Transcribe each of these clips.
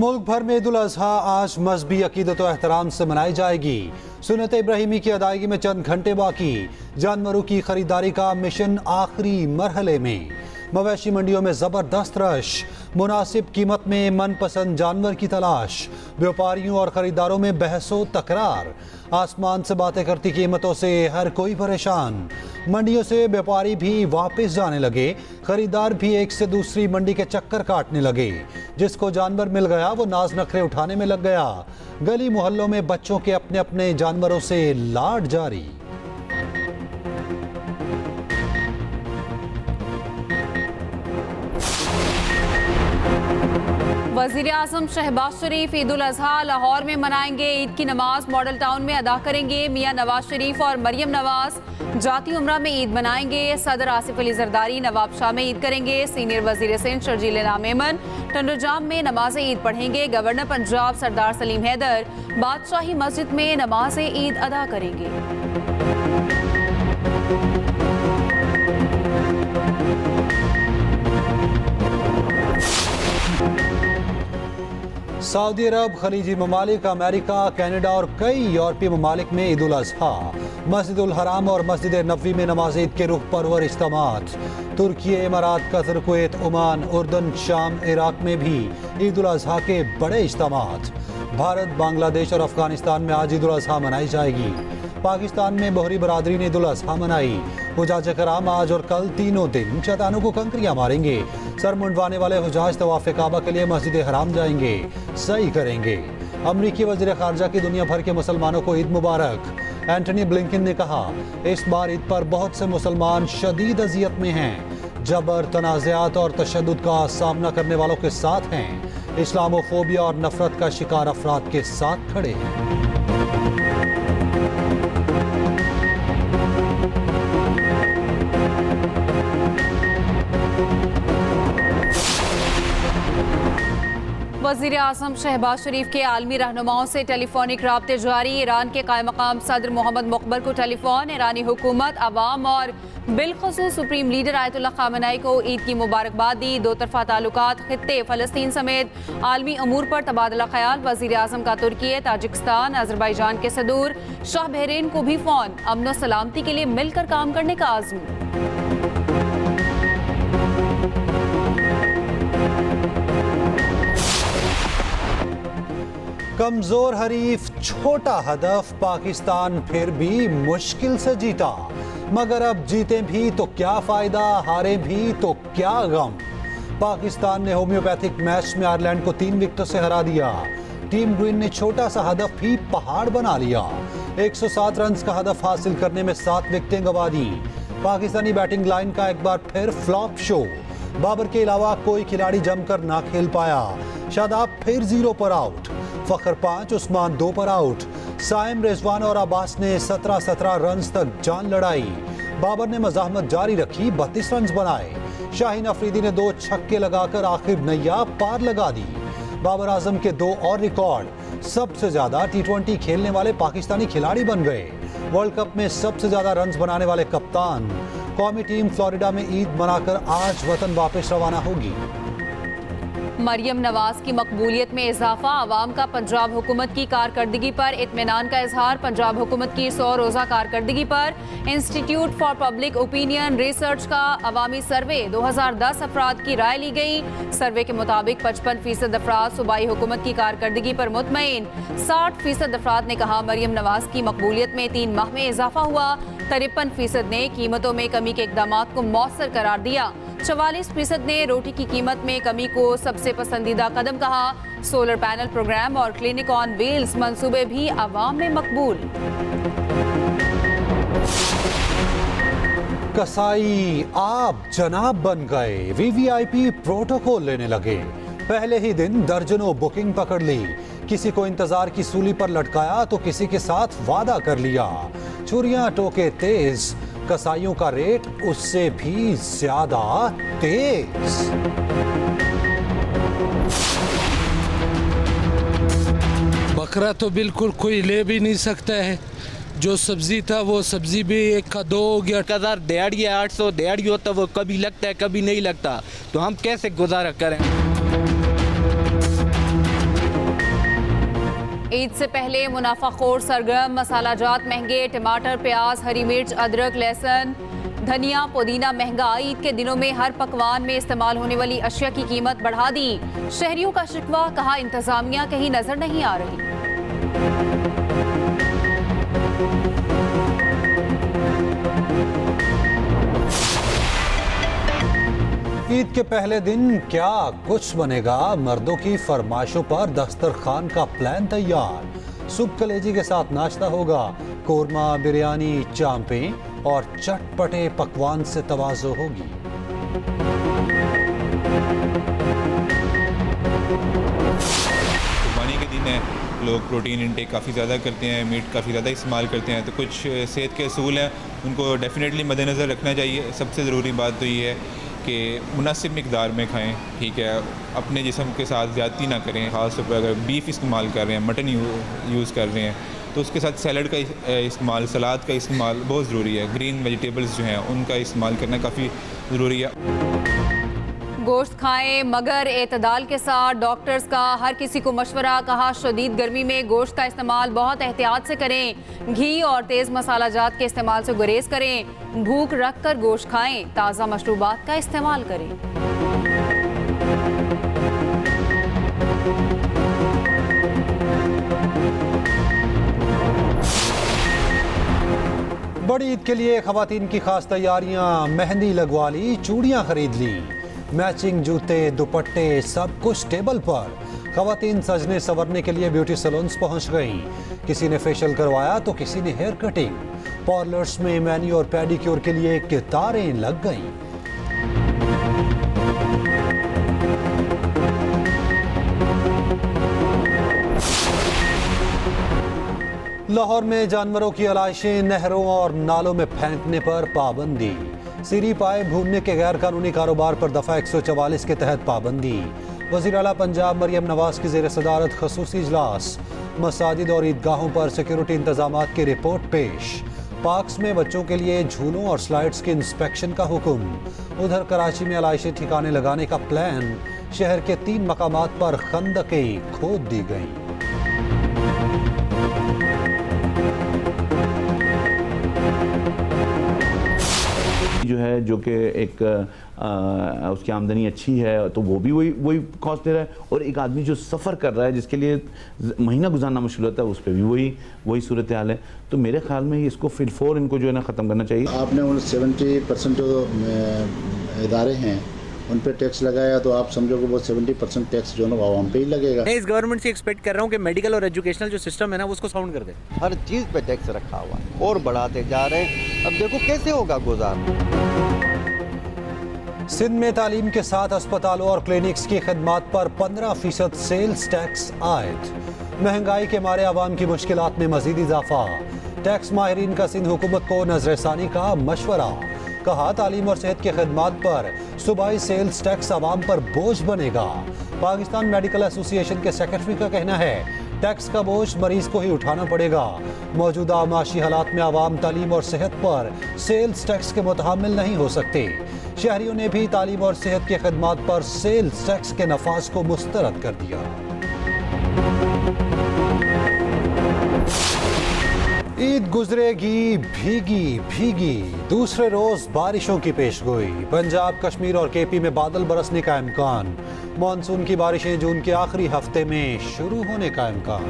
मुल्क भर में ईद उल अजहा आज मजहबी अकीदत व एहतराम से मनाई जाएगी। सुन्नत इब्राहिमी की अदायगी में चंद घंटे बाकी। जानवरों की खरीदारी का मिशन आखिरी मरहले में। मवेशी मंडियों में जबरदस्त रश। मुनासिब कीमत में मनपसंद जानवर की तलाश। व्यापारियों और खरीदारों में बहसो तकरार। आसमान से बातें करती कीमतों से हर कोई परेशान। मंडियों से व्यापारी भी वापस जाने लगे। खरीदार भी एक से दूसरी मंडी के चक्कर काटने लगे। जिसको जानवर मिल गया वो नाज नखरे उठाने में लग गया। गली मोहल्लों में बच्चों के अपने अपने जानवरों से लाड जारी। वज़ीर-ए-आज़म शहबाज शरीफ ईद उल अजहा लाहौर में मनाएंगे। ईद की नमाज मॉडल टाउन में अदा करेंगे। मियां नवाज शरीफ और मरियम नवाज जाती उम्रा में ईद मनाएंगे। सदर आसिफ अली जरदारी नवाब शाह में ईद करेंगे। सीनियर वजीर सिंध शर्जील इनाम मेमन टंडोजाम में नमाज ईद पढ़ेंगे। गवर्नर पंजाब सरदार सलीम हैदर बादशाही मस्जिद में नमाज ईद अदा करेंगे। सऊदी अरब, खलीजी ममालिक, अमेरिका, कनाडा और कई यूरोपीय ममालिक में ईद उल अजहा। मस्जिद उल हराम और मस्जिद नबवी में नमाज ईद के रुख परवर इज्तिमात। तुर्की, इमारात, कतर, कुवैत, ओमान, उर्दन, शाम, इराक में भी ईद उल अजहा के बड़े इज्तिमात। भारत, बांग्लादेश और अफगानिस्तान में आज ईद उल अजहा मनाई जाएगी। पाकिस्तान में बोहरी बरादरी ने ईद उल अजहा मनाई। हुजाज कराम आज और कल तीनों दिन शैतानों को कंकरियां मारेंगे। सर मुंडवाने वाले हुजाज तवाफ काबा के लिए मस्जिद हराम जाएंगे, सही करेंगे। अमरीकी वज़ीर ख़ारजा की दुनिया भर के मुसलमानों को ईद मुबारक। एंटनी ब्लिंकन ने कहा, इस बार ईद पर बहुत से मुसलमान शदीद अजियत में हैं। जबर, तनाज़ात और तशद्दुद का सामना करने वालों के साथ हैं। इस्लामोफोबिया और नफरत का शिकार अफराद के साथ खड़े हैं। वज़ीर-ए-आज़म शहबाज शरीफ के आलमी रहनुमाओं से टेलीफोनिक राब्ते जारी। ईरान के कायम मकाम सदर मोहम्मद मुक़ब्बर को टेलीफोन। ईरानी हुकूमत, अवाम और बिलखुसूस सुप्रीम लीडर आयतुल्लाह ख़ामेनी को ईद की मुबारकबाद दी। दो तरफ़ा ताल्लुकात, खित्ते फ़लस्तीन समेत आलमी अमूर पर तबादला ख्याल। वज़ीर-ए-आज़म का तुर्की, ताजिकिस्तान, अज़रबैजान के सदूर शाह बहरीन को भी फ़ोन। अमन व सलामती के लिए मिलकर काम करने का आज़म। कमजोर हरीफ, छोटा हदफ, पाकिस्तान फिर भी मुश्किल से जीता। मगर अब जीते भी तो क्या फायदा, हारे भी तो क्या गम। पाकिस्तान ने होम्योपैथिक मैच में आयरलैंड को 3 विकेटों से हरा दिया। टीम ग्रीन ने छोटा सा हदफ भी पहाड़ बना लिया। 107 रन का हदफ हासिल करने में 7 विकेटें गंवा दी। पाकिस्तानी बैटिंग लाइन का एक बार फिर फ्लॉप शो। बाबर के अलावा कोई खिलाड़ी जमकर ना खेल पाया। शादाब फिर 0 पर आउट। फखर 5, उस्मान 2 पर आउट। साइम, रिजवान और अब्बास ने 17-17 रन तक जान लड़ाई। बाबर ने मज़ाहमत जारी रखी, 32 रन बनाए। शाहीन अफरीदी ने 2 छक्के लगाकर आखिर नैया पार लगा दी। बाबर आजम के 2 और रिकॉर्ड। सबसे ज्यादा T20 खेलने वाले पाकिस्तानी खिलाड़ी बन गए। वर्ल्ड कप में सबसे ज्यादा रन बनाने वाले कप्तान। कौमी टीम फ्लोरिडा में ईद मनाकर आज वतन वापस रवाना होगी। मरियम नवाज की मकबूलियत में इजाफा। अवाम का पंजाब हुकूमत की कारकर्दगी पर इत्मीनान का इजहार। पंजाब हुकूमत की 100 रोज़ा कारकर्दगी पर institute for public opinion research का अवामी सर्वे। 2010 अफराद की राय ली गई। सर्वे के मुताबिक 55% अफराद सूबाई हुकूमत की कारकर्दगी पर मुतमईन। 60% अफराद ने कहा मरियम नवाज की मकबूलियत में 3 माह में इजाफा हुआ। 53% ने कीमतों में कमी के इकदाम को मौसर करार दिया। 44% ने रोटी की कीमत में कमी को सबसे पसंदीदा कदम कहा। सोलर पैनल प्रोग्राम और क्लिनिक ऑन व्हील्स मंसूबे भी अवाम में मकबूल। कसाई आप जनाब बन गए। VVIP प्रोटोकॉल लेने लगे। पहले ही दिन दर्जनों बुकिंग पकड़ ली। किसी को इंतजार की सूली पर लटकाया तो किसी के साथ वादा कर लिया। चुरियां टोके तेज, कसाईयों का रेट उससे भी ज्यादा तेज। बकरा तो बिल्कुल कोई ले भी नहीं सकता है। जो सब्जी था वो सब्जी भी 1 का 2 हो गया। 1000 दिहाड़ी है, 800 दिहाड़ी हो तो वो कभी लगता है कभी नहीं लगता, तो हम कैसे गुजारा करें। ईद से पहले मुनाफाखोर सरगर्म, मसाला जात महंगे, टमाटर, प्याज, हरी मिर्च, अदरक, लहसुन, धनिया, पुदीना महंगा। ईद के दिनों में हर पकवान में इस्तेमाल होने वाली अशिया की कीमत बढ़ा दी। शहरियों का शिकवा, कहा इंतजामिया कहीं नजर नहीं आ रही। ईद के पहले दिन क्या कुछ बनेगा, मर्दों की फरमाइशों पर दस्तरखान का प्लान तैयार। सुबह कलेजी के साथ नाश्ता होगा, कोरमा, बिरयानी, चांपें और चटपटे पकवान से तवाज़ो होगी। कुर्बानी के दिन है, लोग प्रोटीन इंटेक काफ़ी ज़्यादा करते हैं, मीट काफ़ी ज़्यादा इस्तेमाल करते हैं, तो कुछ सेहत के असूल हैं उनको डेफिनेटली मद्देनज़र रखना चाहिए। सबसे ज़रूरी बात तो ये है कि मुनासिब मिकदार में खाएं, ठीक है, अपने जिस्म के साथ ज़्यादती ना करें। ख़ास तौर पर अगर बीफ इस्तेमाल कर रहे हैं, मटन यूज़ कर रहे हैं, तो उसके साथ सैलड का इस्तेमाल, सलाद का इस्तेमाल बहुत ज़रूरी है। ग्रीन वेजिटेबल्स जो हैं उनका इस्तेमाल करना काफ़ी ज़रूरी है। गोश्त खाएं मगर एतदाल के साथ, डॉक्टर्स का हर किसी को मशवरा। कहा शदीद गर्मी में गोश्त का इस्तेमाल बहुत एहतियात से करें। घी और तेज़ मसाला जात के इस्तेमाल से गुरेज करें। भूख रख कर गोश्त खाएं। ताज़ा मशरूबात का इस्तेमाल करें। बड़ी ईद के लिए खवातीन की खास तैयारियां, मेहंदी लगवा ली, चूड़ियां खरीद ली, मैचिंग जूते, दुपट्टे, सब कुछ टेबल पर। खवातीन सजने संवरने के लिए ब्यूटी सैलून्स पहुंच गईं। किसी ने फेशियल करवाया तो किसी ने हेयर कटिंग। पार्लर्स में मैनी और पेडिक्योर के लिए कतारें लग गईं। लाहौर में जानवरों की आलाइशें, नहरों और नालों में फेंकने पर पाबंदी। सीरी पाए भूनने के गैर कानूनी कारोबार पर दफा 144 के तहत पाबंदी। वज़ीर आला पंजाब मरियम नवाज की ज़ेर सदारत खसूसी इजलास। मसाजिद और ईदगाहों पर सिक्योरिटी इंतजामात की रिपोर्ट पेश। पार्क्स में बच्चों के लिए झूलों और स्लाइड्स के इंस्पेक्शन का हुक्म। उधर कराची में आलाइशी ठिकाने लगाने का प्लान। शहर के 3 मकामात पर खंदकें खोद दी गईं। जो है जो कि एक उसकी आमदनी अच्छी है तो वो भी वही कॉस्ट दे रहा है, और एक आदमी जो सफ़र कर रहा है जिसके लिए महीना गुजारना मुश्किल होता है उस पर भी वही सूरत हाल है। तो मेरे ख्याल में इसको फिलफोर इनको जो है ना ख़त्म करना चाहिए। आपने उन 70% जो इदारे हैं उन पे टैक्स लगाया तो आप समझो कि वो 70% टैक्स जो है ना आवाम पे ही लगेगा। मैं इस गवर्नमेंट से एक्सपेक्ट कर रहा हूँ कि मेडिकल और एजुकेशनल जो सिस्टम है ना वो उसको साउंड कर दे। हर चीज़ पे टैक्स रखा हुआ है और बढ़ाते जा रहे हैं। अब देखो कैसे होगा गुजार। सिंध में तालीम के साथ अस्पतालों और क्लिनिक्स की खदमात पर 15% सेल्स टैक्स आयद। महंगाई के मारे आवाम की मुश्किलात में मजीद इजाफा। टैक्स माहिरीन का सिंध हुकूमत को नजरसानी का मशवरा। कहा तालीम और सेहत की खदमात पर सूबाई सेल्स टैक्स आवाम पर बोझ बनेगा। पाकिस्तान मेडिकल एसोसिएशन के सेक्रेटरी का कहना है टैक्स का बोझ मरीज को ही उठाना पड़ेगा। मौजूदा माशी हालात में आवाम तालीम और सेहत पर सेल्स टैक्स के मुतहम्मिल नहीं हो सकते। शहरियों ने भी तालीम और सेहत की खदमात पर सेल्स टैक्स के नफाज को मुस्तरद कर दिया। ईद गुजरेगी भीगी भीगी, दूसरे रोज बारिशों की पेशगोई। पंजाब, कश्मीर और केपी में बादल बरसने का इम्कान। मानसून की बारिशें जून के आखिरी हफ्ते में शुरू होने का इम्कान।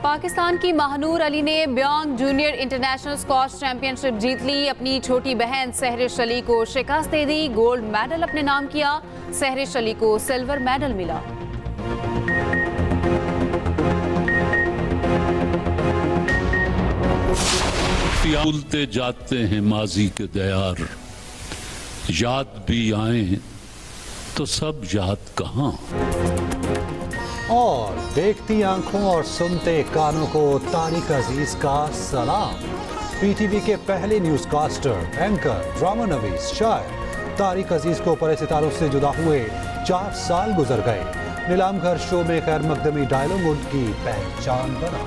पाकिस्तान की महानूर अली ने ब्यांग जूनियर इंटरनेशनल स्क्वॉश चैंपियनशिप जीत ली। अपनी छोटी बहन सहरिश अली को शिकस्त दे दी। गोल्ड मेडल अपने नाम किया। सहरिश अली को सिल्वर मेडल मिला। भूलते जाते हैं माजी के दयार, याद भी आए तो सब याद कहाँ। और देखती आंखों और सुनते कानों को तारिक अजीज का सलाम। पीटीवी के पहले न्यूज कास्टर, एंकर, ड्रामा नवीस, शायर तारिक अजीज को परे सितारों से जुदा हुए 4 साल गुजर गए। नीलाम घर शो में खैर मकदमी डायलॉग उनकी पहचान बना।